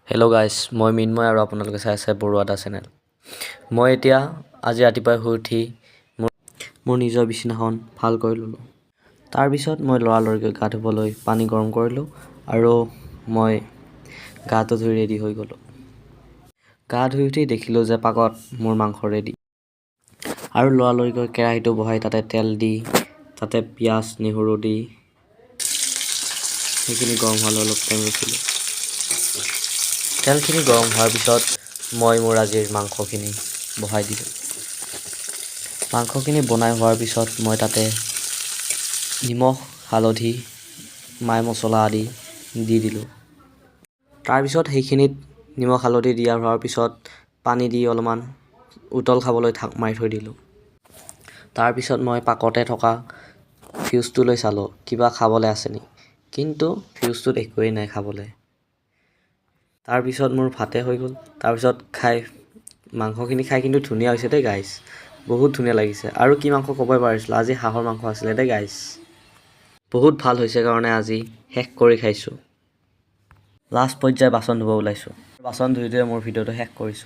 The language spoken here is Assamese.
হেল্ল' গাইজ, মই মিন্ময় আৰু আপোনালোকে চাই আছে বৰুৱা দা চেনেল। মই এতিয়া আজি ৰাতিপুৱাই শুই উঠি মোৰ নিজৰ বিচনাখন ভাল কৰি ল'লোঁ। তাৰপিছত মই লৰালৰিকৈ গা ধুবলৈ পানী গৰম কৰিলোঁ আৰু মই গাটো ধুই ৰেডি হৈ গ'লোঁ। গা ধুই উঠি দেখিলোঁ যে পাকত মোৰ মাংস ৰেডি। আৰু লৰালৰিকৈ কেৰাহীটো বহাই তাতে তেল দি তাতে পিঁয়াজ নহৰু দি সেইখিনি গৰম হোৱালৈ অলপ টাইম ৰখিলোঁ। তেলখিনি গৰম হোৱাৰ পিছত মই মোৰ আজিৰ মাংসখিনি বহাই দিলোঁ। মাংসখিনি বনাই হোৱাৰ পিছত মই তাতে নিমখ, হালধি, মাই মছলা আদি দি দিলোঁ। তাৰপিছত সেইখিনিত নিমখ হালধি দিয়া হোৱাৰ পিছত পানী দি অলপমান উতল খাবলৈ ঢাক মাৰি থৈ দিলোঁ। তাৰপিছত মই পাকতে থকা ফিউজটোলৈ চালোঁ কিবা খাবলৈ আছে নেকি, কিন্তু ফিউজটোত একোৱেই নাই খাবলৈ। তাৰপিছত মোৰ ভাতে হৈ গ'ল। তাৰপিছত মাংসখিনি খাই কিন্তু ধুনীয়া হৈছে দেই গাইজ, বহুত ধুনীয়া লাগিছে। আৰু কি মাংস ক'বই পাৰিছিলোঁ, আজি হাঁহৰ মাংস আছিলে দেই গাইজ। বহুত ভাল হৈছে কাৰণে আজি শেষ কৰি খাইছোঁ। লাষ্ট পৰ্যায় বাচন ধুব ওলাইছোঁ। বাচন ধুই মোৰ ভিডিঅ'টো শেষ কৰিছোঁ।